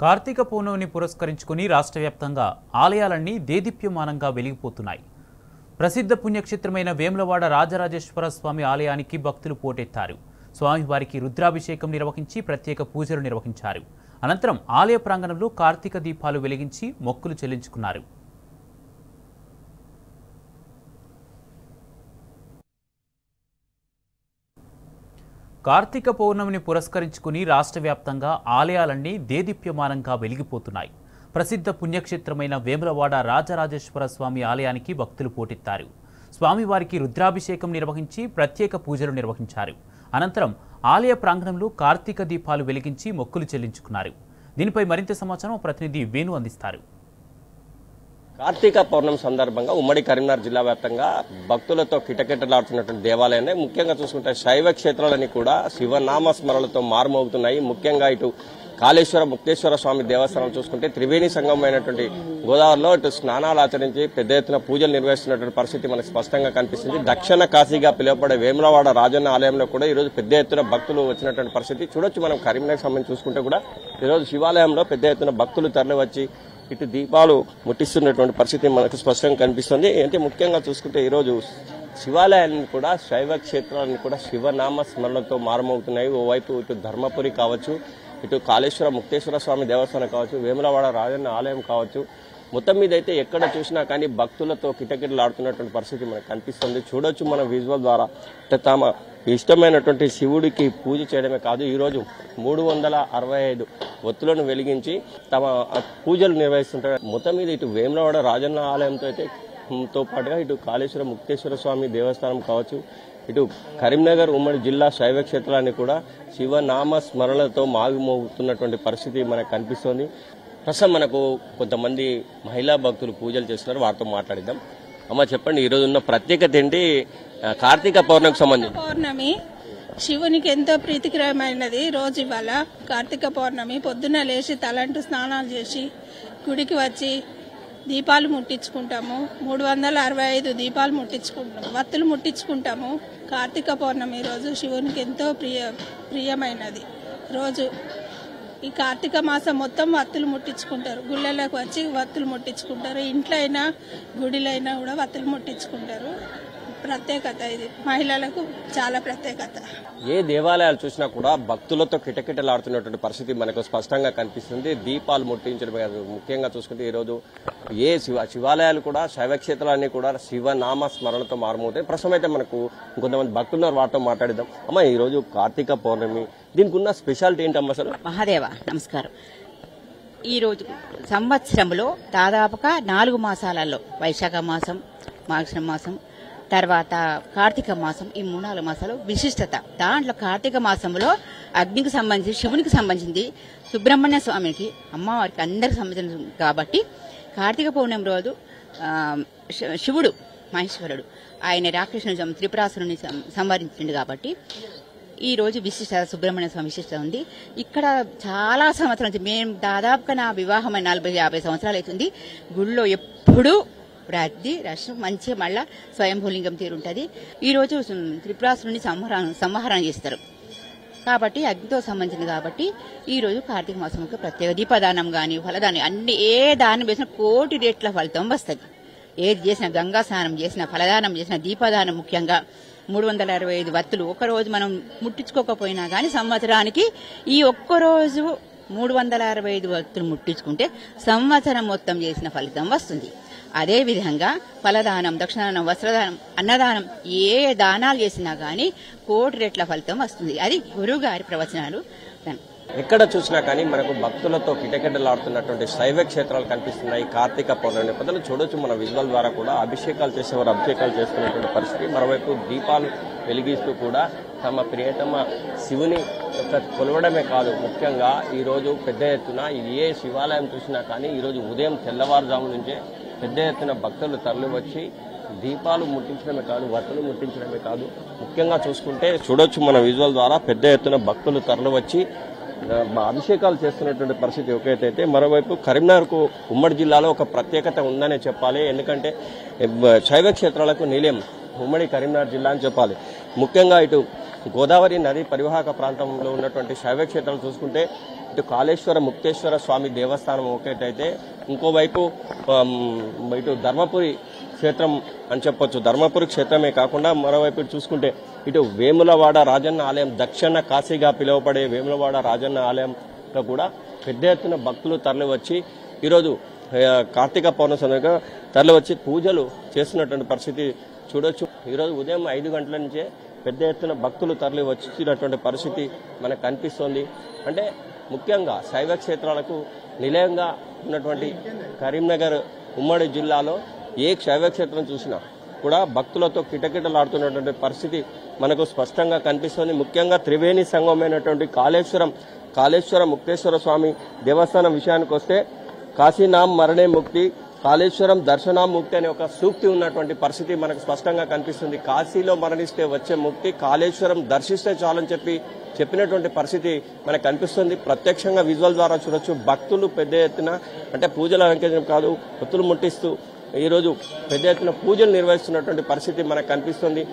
కార్తీక పౌర్ణమిని పురస్కరించుకుని రాష్ట్ర వ్యాప్తంగా ఆలయాలన్నీ దేదీప్యమానంగా వెలిగిపోతున్నాయి. ప్రసిద్ధ పుణ్యక్షేత్రమైన వేములవాడ రాజరాజేశ్వర స్వామి ఆలయానికి భక్తులు పోటెత్తారు. స్వామివారికి రుద్రాభిషేకం నిర్వహించి ప్రత్యేక పూజలు నిర్వహించారు. అనంతరం ఆలయ ప్రాంగణంలో కార్తీక దీపాలు వెలిగించి మొక్కులు చెల్లించుకున్నారు. కార్తీక పౌర్ణమిని పురస్కరించుకుని రాష్ట్ర వ్యాప్తంగా ఆలయాలన్నీ దేదీప్యమానంగా వెలిగిపోతున్నాయి. ప్రసిద్ధ పుణ్యక్షేత్రమైన వేములవాడ రాజరాజేశ్వర స్వామి ఆలయానికి భక్తులు పోటెత్తారు. స్వామివారికి రుద్రాభిషేకం నిర్వహించి ప్రత్యేక పూజలు నిర్వహించారు. అనంతరం ఆలయ ప్రాంగణంలో కార్తీక దీపాలు వెలిగించి మొక్కులు చెల్లించుకున్నారు. దీనిపై మరింత సమాచారం ప్రతినిధి వేణు అందిస్తారు. కార్తీక పౌర్ణమి సందర్భంగా ఉమ్మడి కరీంనగర్ జిల్లా వ్యాప్తంగా భక్తులతో కిటకిటలాడుతున్నటువంటి దేవాలయాన్ని ముఖ్యంగా చూసుకుంటే శైవ క్షేత్రాలని కూడా శివనామ స్మరణలతో మారుమోగుతున్నాయి. ముఖ్యంగా ఇటు కాళేశ్వర ముక్తేశ్వర స్వామి దేవస్థానం చూసుకుంటే త్రివేణి సంగమైనటువంటి గోదావరిలో ఇటు స్నానాలు ఆచరించి పెద్ద ఎత్తున పూజలు నిర్వహిస్తున్నటువంటి పరిస్థితి మనకు స్పష్టంగా కనిపిస్తుంది. దక్షిణ కాశీగా పిలువబడే వేములవాడ రాజన్న ఆలయంలో కూడా ఈరోజు పెద్ద ఎత్తున భక్తులు వచ్చినటువంటి పరిస్థితి చూడొచ్చు. మనం కరీంనగర్ సంబంధించి చూసుకుంటే కూడా ఈరోజు శివాలయంలో పెద్ద ఎత్తున భక్తులు తరలివచ్చి ఇటు దీపాలు ముట్టిస్తున్నటువంటి పరిస్థితి మనకు స్పష్టంగా కనిపిస్తుంది. అంటే ముఖ్యంగా చూసుకుంటే ఈరోజు శివాలయాన్ని కూడా శైవ క్షేత్రాలను కూడా శివనామ స్మరణతో మారుమవుతున్నాయి. ఓవైపు ఇటు ధర్మపురి కావచ్చు, ఇటు కాళేశ్వర ముక్తేశ్వర స్వామి దేవస్థానం కావచ్చు, వేములవాడ రాజన్న ఆలయం కావచ్చు, మొత్తం మీద అయితే ఎక్కడ చూసినా కానీ భక్తులతో కిటకిటలాడుతున్నటువంటి పరిస్థితి మనకు కనిపిస్తుంది. చూడొచ్చు మన విజువల్ ద్వారా. తమ ఇష్టమైనటువంటి శివుడికి పూజ చేయడమే కాదు, ఈరోజు 365 ఒత్తులను వెలిగించి తమ పూజలు నిర్వహిస్తుంటారు. మొత్తం మీద ఇటు వేములవాడ రాజన్న ఆలయంతో అయితే తో పాటుగా ఇటు కాళేశ్వర ముక్తేశ్వర స్వామి దేవస్థానం కావచ్చు, ఇటు కరీంనగర్ ఉమ్మడి జిల్లా శైవ క్షేత్రాన్ని కూడా శివనామ స్మరణలతో మాగిమోగుతున్నటువంటి పరిస్థితి మనకు కనిపిస్తోంది. ప్రస్తుతం మనకు కొంతమంది మహిళా భక్తులు పూజలు చేస్తున్నారు, వారితో మాట్లాడిద్దాం. అమ్మ చెప్పండి, ఈరోజు ఉన్న ప్రత్యేకత ఏంటి? కార్తీక పౌర్ణమికి సంబంధించి. పౌర్ణమి శివునికి ఎంతో ప్రీతికరమైనది రోజు. ఇవాళ కార్తీక పౌర్ణమి పొద్దున్న లేచి తలంటు స్నానాలు చేసి గుడికి వచ్చి దీపాలు ముట్టించుకుంటాము. 365 దీపాలు ముట్టించుకుంటాము, వత్తులు ముట్టించుకుంటాము. కార్తీక పౌర్ణమి రోజు శివునికి ఎంతో ప్రియమైనది రోజు. ఈ కార్తీక మాసం మొత్తం వత్తులు ముట్టించుకుంటారు. గుళ్ళలోకి వచ్చి వత్తులు ముట్టించుకుంటారు. ఇంట్లో అయినా గుడిలో అయినా కూడా వత్తులు ముట్టించుకుంటారు. ప్రత్యేకత ఇది, మహిళలకు చాలా ప్రత్యేకత. ఏ దేవాలయాలు చూసినా కూడా భక్తులతో కిటకిటలాడుతున్నటువంటి పరిస్థితి మనకు స్పష్టంగా కనిపిస్తుంది. దీపాలు ముట్టించడమే కాదు, ముఖ్యంగా చూసుకుంటే ఈరోజు ఏ శివాలయాలు కూడా శైవక్షేత్రాలన్నీ కూడా శివనామ స్మరణతో మారుమవుతాయి. ప్రస్తుతం అయితే మనకు కొంతమంది భక్తులు వారితో మాట్లాడిద్దాం. అమ్మ, ఈ రోజు కార్తీక పౌర్ణమి, దీనికి ఉన్న స్పెషాలిటీ ఏంటమ్మా అసలు? మహాదేవ నమస్కారం. ఈ రోజు సంవత్సరంలో దాదాపుగా 4 మాసాలలో వైశాఖ మాసం, మార్గశిర మాసం, తర్వాత కార్తీక మాసం, ఈ 3-4 మాసాలు విశిష్టత. దాంట్లో కార్తీక మాసంలో అగ్నికి సంబంధించి, శివునికి సంబంధించింది, సుబ్రహ్మణ్య స్వామికి, అమ్మవారికి అందరికి సంబంధించింది కాబట్టి కార్తీక పౌర్ణమి రోజు శివుడు మహేశ్వరుడు ఆయన రాక్షసుని త్రిపురాసురుని సంహరించింది కాబట్టి ఈ రోజు విశిష్ట సుబ్రహ్మణ్య స్వామి విశిష్టత ఉంది. ఇక్కడ చాలా సంవత్సరాల నుంచి, మేము దాదాపుగా నా వివాహం 40-50 సంవత్సరాలు అవుతుంది. గుళ్ళో ఎప్పుడూ రద్దీ రష్ మంచిగా మళ్ళా స్వయంభూలింగం తీరుంటది. ఈ రోజు త్రిపురాసురుని సంహారం చేస్తారు కాబట్టి అగ్నితో సంబంధించింది కాబట్టి ఈ రోజు కార్తీక మాసంలో ప్రత్యేక దీపదానం గాని, ఫలదానం, అన్ని ఏ దానం చేసినా కోటి రెట్ల ఫలితం వస్తుంది. ఏది చేసినా, గంగా స్నానం చేసినా, ఫలదానం చేసినా, దీపదానం ముఖ్యంగా 365 వత్తులు ఒక్కరోజు మనం ముట్టించుకోకపోయినా గానీ సంవత్సరానికి ఈ ఒక్కరోజు 365 వత్తులు ముట్టించుకుంటే సంవత్సరం మొత్తం చేసిన ఫలితం వస్తుంది. అదే విధంగా ఫలదానం, దక్షిణదానం, వస్త్రదానం, అన్నదానం, ఏ దానాలు చేసినా గానీ కోటి రెట్ల ఫలితం వస్తుంది. అది గురువు గారి ప్రవచనాలు. ఎక్కడ చూసినా కానీ మనకు భక్తులతో కిటకిటలాడుతున్నటువంటి శైవ క్షేత్రాలు కనిపిస్తున్నాయి. కార్తీక పౌర్ణమి నేపథ్యంలో చూడొచ్చు మన విజువల్ ద్వారా కూడా అభిషేకాలు చేసేవారు అభిషేకాలు చేసుకున్నటువంటి పరిస్థితి. మరోవైపు దీపాలు వెలిగిస్తూ కూడా తమ ప్రియతమ శివుని కొలవడమే కాదు, ముఖ్యంగా ఈరోజు పెద్ద ఎత్తున ఏ శివాలయం చూసినా కానీ ఈరోజు ఉదయం తెల్లవారుజాము నుంచే పెద్ద ఎత్తున భక్తులు తరలి వచ్చి దీపాలు ముట్టించడమే కాదు, వత్తులు ముట్టించడమే కాదు, ముఖ్యంగా చూసుకుంటే చూడొచ్చు మన విజువల్ ద్వారా పెద్ద ఎత్తున భక్తులు తరలి వచ్చి అభిషేకాలు చేస్తున్నటువంటి పరిస్థితి ఒకటైతే, మరోవైపు కరీంనగర్కు ఉమ్మడి జిల్లాలో ఒక ప్రత్యేకత ఉందనే చెప్పాలి. ఎందుకంటే శైవ క్షేత్రాలకు నిలయం ఉమ్మడి కరీంనగర్ జిల్లా అని చెప్పాలి. ముఖ్యంగా ఇటు గోదావరి నది పరివాహక ప్రాంతంలో ఉన్నటువంటి శైవ క్షేత్రాలు చూసుకుంటే ఇటు కాళేశ్వర ముక్తేశ్వర స్వామి దేవస్థానం ఒకటైతే ఇంకోవైపు ఇటు ధర్మపురి క్షేత్రం అని చెప్పొచ్చు. ధర్మపురి క్షేత్రమే కాకుండా మరోవైపు చూసుకుంటే ఇటు వేములవాడ రాజన్న ఆలయం, దక్షిణ కాశీగా పిలువబడే వేములవాడ రాజన్న ఆలయంలో కూడా పెద్ద ఎత్తున భక్తులు తరలివచ్చి ఈరోజు కార్తీక పౌర్ణమి సందర్భంగా తరలివచ్చి పూజలు చేస్తున్నటువంటి పరిస్థితి చూడొచ్చు. ఈరోజు ఉదయం 5 గంటల నుంచే పెద్ద ఎత్తున భక్తులు తరలి వచ్చినటువంటి పరిస్థితి మనకు కనిపిస్తోంది. అంటే ముఖ్యంగా శైవ క్షేత్రాలకు నిలయంగా ఉన్నటువంటి కరీంనగర్ ఉమ్మడి జిల్లాలో ఏ శైవ క్షేత్రం చూసినా కూడా భక్తులతో కిటకిటలాడుతున్నటువంటి పరిస్థితి మనకు స్పష్టంగా కనిపిస్తోంది. ముఖ్యంగా త్రివేణి సంగమైనటువంటి కాళేశ్వర ముక్తేశ్వర స్వామి దేవస్థానం విషయానికి వస్తే కాశీనాం మరణే ముక్తి, కాళేశ్వరం దర్శనాం ముక్తి అనే ఒక సూక్తి ఉన్నటువంటి పరిస్థితి మనకు స్పష్టంగా కనిపిస్తుంది. కాశీలో మరణిస్తే వచ్చే ముక్తి కాళేశ్వరం దర్శిస్తే చాలని చెప్పినటువంటి పరిస్థితి మనకు కనిపిస్తుంది. ప్రత్యక్షంగా విజువల్ ద్వారా చూడొచ్చు. భక్తులు పెద్ద ఎత్తున అంటే పూజలు అలంకరించడం కాదు, ఒత్తులు ముట్టిస్తూ ఈరోజు పెద్ద ఎత్తున పూజలు నిర్వహిస్తున్నటువంటి పరిస్థితి మనకు కనిపిస్తుంది.